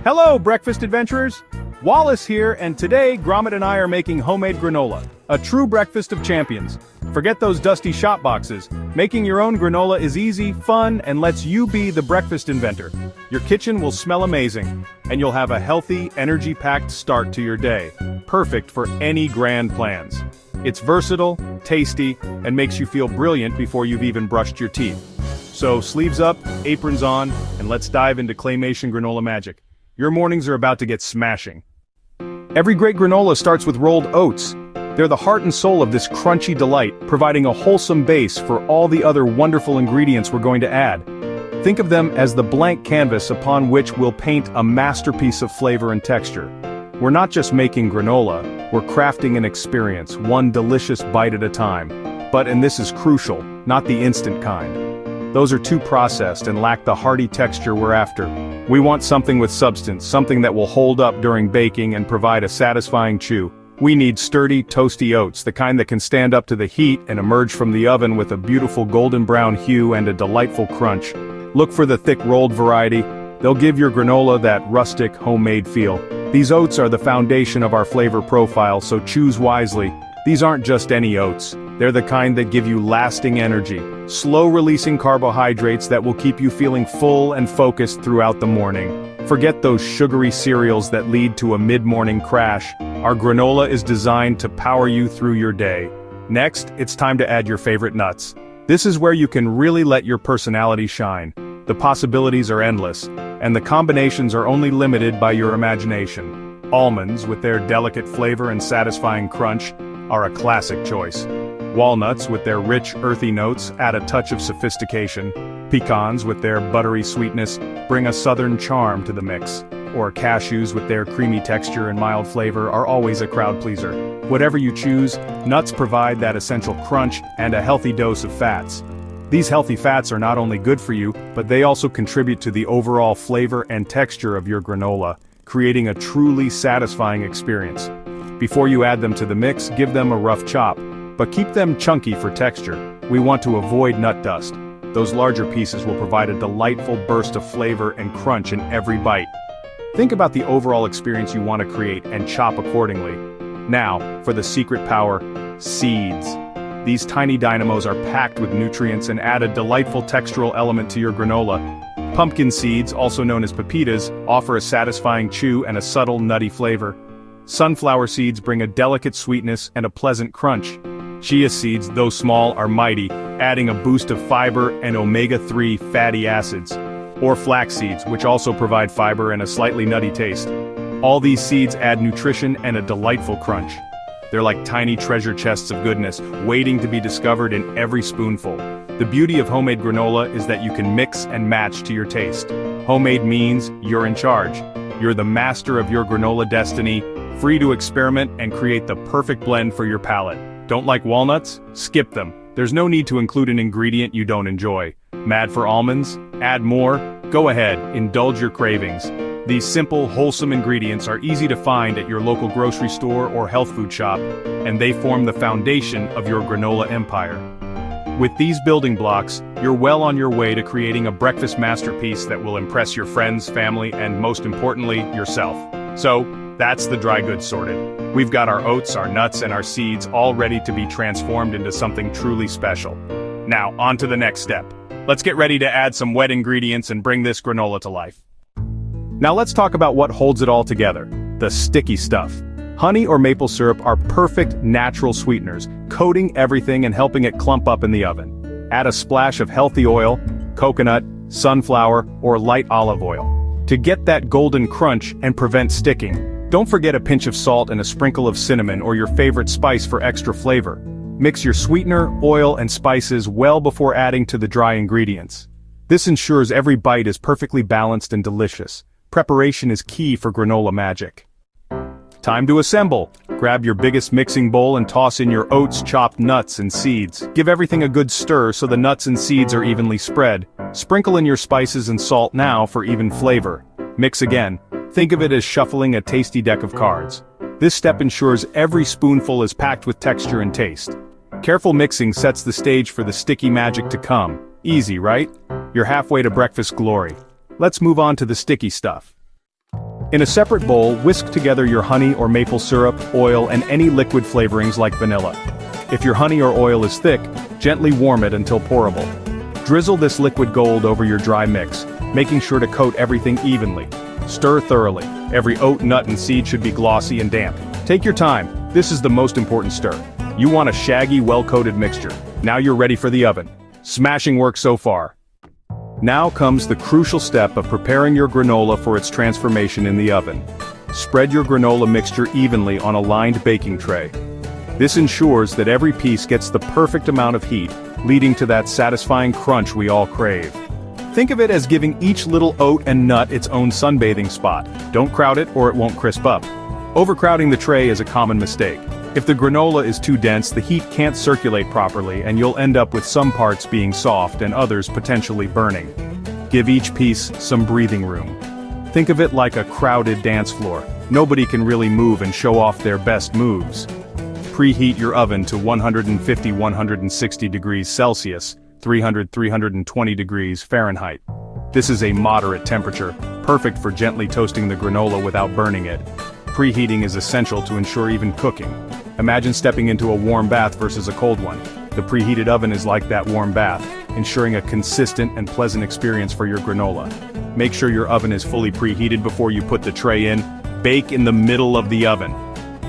Hello, breakfast adventurers! Wallace here, and today Gromit and I are making homemade granola, a true breakfast of champions. Forget those dusty shop boxes. Making your own granola is easy, fun, and lets you be the breakfast inventor. Your kitchen will smell amazing, and you'll have a healthy, energy-packed start to your day, perfect for any grand plans. It's versatile, tasty, and makes you feel brilliant before you've even brushed your teeth. So sleeves up, aprons on, and let's dive into claymation granola magic. Your mornings are about to get smashing. Every great granola starts with rolled oats. They're the heart and soul of this crunchy delight, providing a wholesome base for all the other wonderful ingredients we're going to add. Think of them as the blank canvas upon which we'll paint a masterpiece of flavor and texture. We're not just making granola, we're crafting an experience, one delicious bite at a time. But, and this is crucial, not the instant kind. Those are too processed and lack the hearty texture we're after. We want something with substance, something that will hold up during baking and provide a satisfying chew. We need sturdy, toasty oats, the kind that can stand up to the heat and emerge from the oven with a beautiful golden brown hue and a delightful crunch. Look for the thick rolled variety. They'll give your granola that rustic, homemade feel. These oats are the foundation of our flavor profile, so choose wisely. These aren't just any oats. They're the kind that give you lasting energy, slow-releasing carbohydrates that will keep you feeling full and focused throughout the morning. Forget those sugary cereals that lead to a mid-morning crash. Our granola is designed to power you through your day. Next, it's time to add your favorite nuts. This is where you can really let your personality shine. The possibilities are endless, and the combinations are only limited by your imagination. Almonds, with their delicate flavor and satisfying crunch, are a classic choice. Walnuts, with their rich, earthy notes, add a touch of sophistication. Pecans, with their buttery sweetness, bring a southern charm to the mix. Or cashews, with their creamy texture and mild flavor, are always a crowd pleaser. Whatever you choose, nuts provide that essential crunch and a healthy dose of fats. These healthy fats are not only good for you, but they also contribute to the overall flavor and texture of your granola, creating a truly satisfying experience. Before you add them to the mix, give them a rough chop, but keep them chunky for texture. We want to avoid nut dust. Those larger pieces will provide a delightful burst of flavor and crunch in every bite. Think about the overall experience you want to create and chop accordingly. Now, for the secret power, seeds. These tiny dynamos are packed with nutrients and add a delightful textural element to your granola. Pumpkin seeds, also known as pepitas, offer a satisfying chew and a subtle nutty flavor. Sunflower seeds bring a delicate sweetness and a pleasant crunch. Chia seeds, though small, are mighty, adding a boost of fiber and omega-3 fatty acids. Or flax seeds, which also provide fiber and a slightly nutty taste. All these seeds add nutrition and a delightful crunch. They're like tiny treasure chests of goodness, waiting to be discovered in every spoonful. The beauty of homemade granola is that you can mix and match to your taste. Homemade means you're in charge. You're the master of your granola destiny, free to experiment and create the perfect blend for your palate. Don't like walnuts? Skip them. There's no need to include an ingredient you don't enjoy. Mad for almonds? Add more? Go ahead, indulge your cravings. These simple, wholesome ingredients are easy to find at your local grocery store or health food shop, and they form the foundation of your granola empire. With these building blocks, you're well on your way to creating a breakfast masterpiece that will impress your friends, family, and most importantly, yourself. So, that's the dry goods sorted. We've got our oats, our nuts, and our seeds all ready to be transformed into something truly special. Now, on to the next step. Let's get ready to add some wet ingredients and bring this granola to life. Now let's talk about what holds it all together, the sticky stuff. Honey or maple syrup are perfect natural sweeteners, coating everything and helping it clump up in the oven. Add a splash of healthy oil, coconut, sunflower, or light olive oil to get that golden crunch and prevent sticking. Don't forget a pinch of salt and a sprinkle of cinnamon or your favorite spice for extra flavor. Mix your sweetener, oil, and spices well before adding to the dry ingredients. This ensures every bite is perfectly balanced and delicious. Preparation is key for granola magic. Time to assemble. Grab your biggest mixing bowl and toss in your oats, chopped nuts, and seeds. Give everything a good stir so the nuts and seeds are evenly spread. Sprinkle in your spices and salt now for even flavor. Mix again. Think of it as shuffling a tasty deck of cards. This step ensures every spoonful is packed with texture and taste. Careful mixing sets the stage for the sticky magic to come. Easy, right? You're halfway to breakfast glory. Let's move on to the sticky stuff. In a separate bowl, whisk together your honey or maple syrup, oil, and any liquid flavorings like vanilla. If your honey or oil is thick, gently warm it until pourable. Drizzle this liquid gold over your dry mix, making sure to coat everything evenly. Stir thoroughly. Every oat, nut, and seed should be glossy and damp. Take your time. This is the most important stir. You want a shaggy, well-coated mixture. Now you're ready for the oven. Smashing work so far. Now comes the crucial step of preparing your granola for its transformation in the oven. Spread your granola mixture evenly on a lined baking tray. This ensures that every piece gets the perfect amount of heat, leading to that satisfying crunch we all crave. Think of it as giving each little oat and nut its own sunbathing spot. Don't crowd it or it won't crisp up. Overcrowding the tray is a common mistake. If the granola is too dense, the heat can't circulate properly and you'll end up with some parts being soft and others potentially burning. Give each piece some breathing room. Think of it like a crowded dance floor. Nobody can really move and show off their best moves. Preheat your oven to 150-160 degrees Celsius, 300-320 degrees Fahrenheit. This is a moderate temperature, perfect for gently toasting the granola without burning it. Preheating is essential to ensure even cooking. Imagine stepping into a warm bath versus a cold one. The preheated oven is like that warm bath, ensuring a consistent and pleasant experience for your granola. Make sure your oven is fully preheated before you put the tray in. Bake in the middle of the oven.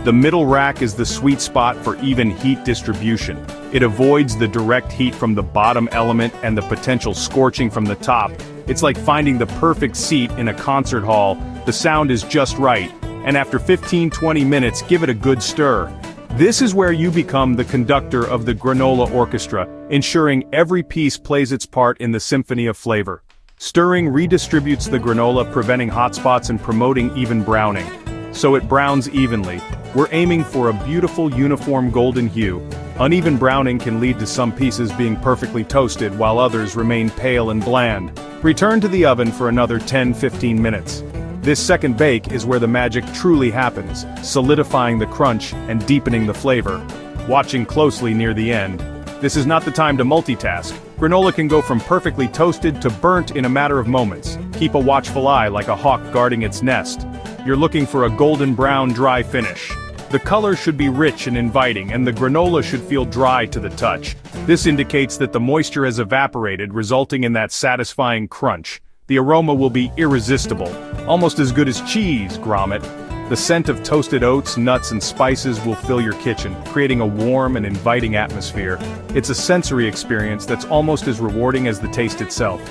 The middle rack is the sweet spot for even heat distribution. It avoids the direct heat from the bottom element and the potential scorching from the top. It's like finding the perfect seat in a concert hall. The sound is just right, and after 15-20 minutes, give it a good stir. This is where you become the conductor of the granola orchestra, ensuring every piece plays its part in the symphony of flavor. Stirring redistributes the granola, preventing hot spots and promoting even browning. So it browns evenly. We're aiming for a beautiful uniform golden hue. Uneven browning can lead to some pieces being perfectly toasted while others remain pale and bland. Return to the oven for another 10-15 minutes. This second bake is where the magic truly happens, solidifying the crunch and deepening the flavor. Watching closely near the end. This is not the time to multitask. Granola can go from perfectly toasted to burnt in a matter of moments. Keep a watchful eye like a hawk guarding its nest. You're looking for a golden brown dry finish. The color should be rich and inviting, and the granola should feel dry to the touch. This indicates that the moisture has evaporated, resulting in that satisfying crunch. The aroma will be irresistible, almost as good as cheese, grommet. The scent of toasted oats, nuts, and spices will fill your kitchen, creating a warm and inviting atmosphere. It's a sensory experience that's almost as rewarding as the taste itself.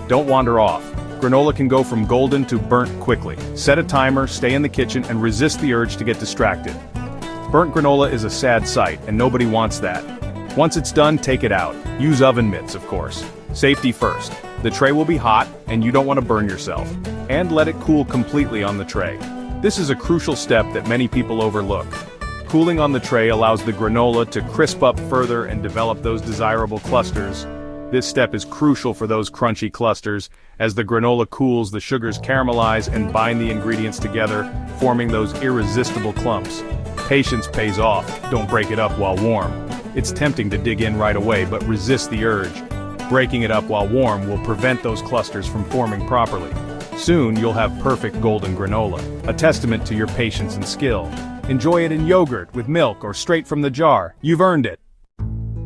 Don't wander off. Granola can go from golden to burnt quickly. Set a timer, stay in the kitchen, and resist the urge to get distracted. Burnt granola is a sad sight, and nobody wants that. Once it's done, take it out. Use oven mitts, of course. Safety first. The tray will be hot, and you don't want to burn yourself. And let it cool completely on the tray. This is a crucial step that many people overlook. Cooling on the tray allows the granola to crisp up further and develop those desirable clusters. This step is crucial for those crunchy clusters. As the granola cools, the sugars caramelize and bind the ingredients together, forming those irresistible clumps. Patience pays off. Don't break it up while warm. It's tempting to dig in right away, but resist the urge. Breaking it up while warm will prevent those clusters from forming properly. Soon you'll have perfect golden granola, a testament to your patience and skill. Enjoy it in yogurt, with milk, or straight from the jar. You've earned it.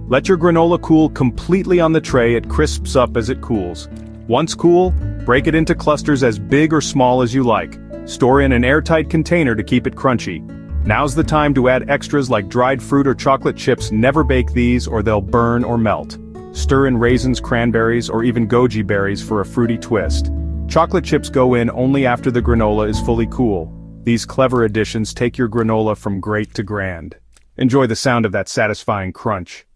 Let your granola cool completely on the tray. It crisps up as it cools. Once cool, break it into clusters as big or small as you like. Store in an airtight container to keep it crunchy. Now's the time to add extras like dried fruit or chocolate chips. Never bake these or they'll burn or melt. Stir in raisins, cranberries, or even goji berries for a fruity twist. Chocolate chips go in only after the granola is fully cool. These clever additions take your granola from great to grand. Enjoy the sound of that satisfying crunch.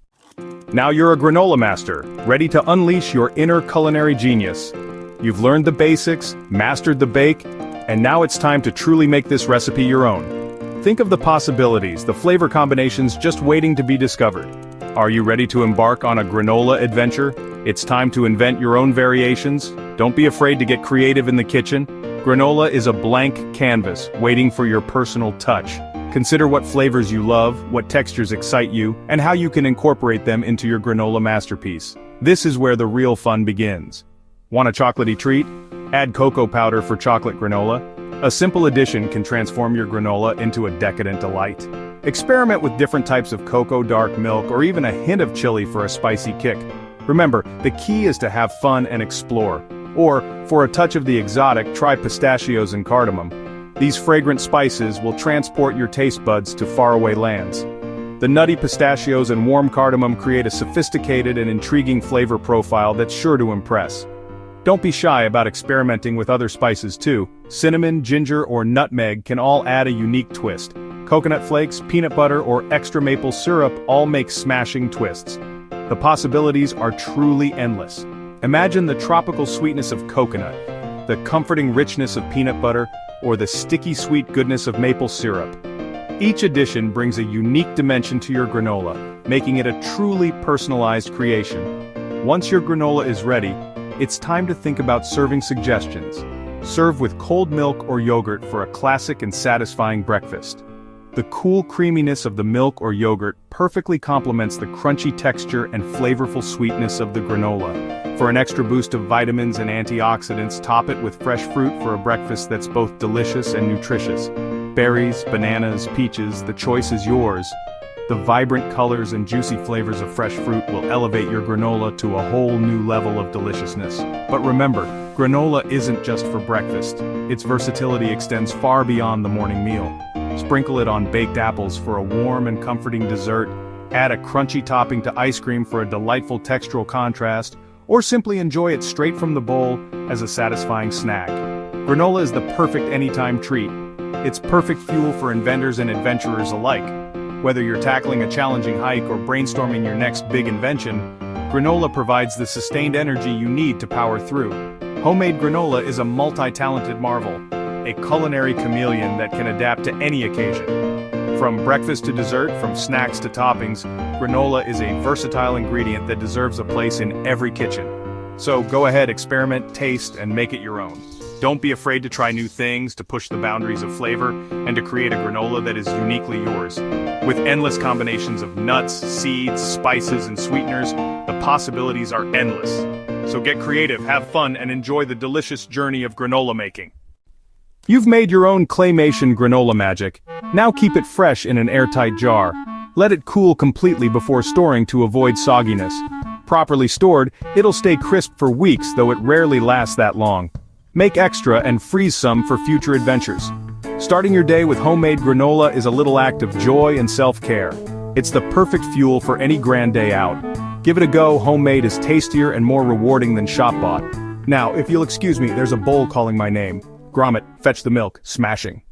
Now you're a granola master, ready to unleash your inner culinary genius. You've learned the basics, mastered the bake, and now it's time to truly make this recipe your own. Think of the possibilities, the flavor combinations just waiting to be discovered. Are you ready to embark on a granola adventure? It's time to invent your own variations. Don't be afraid to get creative in the kitchen. Granola is a blank canvas, waiting for your personal touch. Consider what flavors you love, what textures excite you, and how you can incorporate them into your granola masterpiece. This is where the real fun begins. Want a chocolatey treat? Add cocoa powder for chocolate granola. A simple addition can transform your granola into a decadent delight. Experiment with different types of cocoa, dark milk, or even a hint of chili for a spicy kick. Remember, the key is to have fun and explore. Or, for a touch of the exotic, try pistachios and cardamom. These fragrant spices will transport your taste buds to faraway lands. The nutty pistachios and warm cardamom create a sophisticated and intriguing flavor profile that's sure to impress. Don't be shy about experimenting with other spices too. Cinnamon, ginger, or nutmeg can all add a unique twist. Coconut flakes, peanut butter, or extra maple syrup all make smashing twists. The possibilities are truly endless. Imagine the tropical sweetness of coconut, the comforting richness of peanut butter, or the sticky sweet goodness of maple syrup. Each addition brings a unique dimension to your granola, making it a truly personalized creation. Once your granola is ready, it's time to think about serving suggestions. Serve with cold milk or yogurt for a classic and satisfying breakfast. The cool creaminess of the milk or yogurt perfectly complements the crunchy texture and flavorful sweetness of the granola. For an extra boost of vitamins and antioxidants, top it with fresh fruit for a breakfast that's both delicious and nutritious. Berries, bananas, peaches, the choice is yours. The vibrant colors and juicy flavors of fresh fruit will elevate your granola to a whole new level of deliciousness. But remember, granola isn't just for breakfast. Its versatility extends far beyond the morning meal. Sprinkle it on baked apples for a warm and comforting dessert, add a crunchy topping to ice cream for a delightful textural contrast, or simply enjoy it straight from the bowl as a satisfying snack. Granola is the perfect anytime treat. It's perfect fuel for inventors and adventurers alike. Whether you're tackling a challenging hike or brainstorming your next big invention, granola provides the sustained energy you need to power through. Homemade granola is a multi-talented marvel, a culinary chameleon that can adapt to any occasion. From breakfast to dessert, from snacks to toppings, granola is a versatile ingredient that deserves a place in every kitchen. So go ahead, experiment, taste, and make it your own. Don't be afraid to try new things, to push the boundaries of flavor, and to create a granola that is uniquely yours. With endless combinations of nuts, seeds, spices, and sweeteners, the possibilities are endless. So get creative, have fun, and enjoy the delicious journey of granola making. You've made your own claymation granola magic. Now keep it fresh in an airtight jar. Let it cool completely before storing to avoid sogginess. Properly stored, it'll stay crisp for weeks, though it rarely lasts that long. Make extra and freeze some for future adventures. Starting your day with homemade granola is a little act of joy and self-care. It's the perfect fuel for any grand day out. Give it a go. Homemade is tastier and more rewarding than shop-bought. Now, if you'll excuse me, there's a bowl calling my name. Gromit, fetch the milk. Smashing.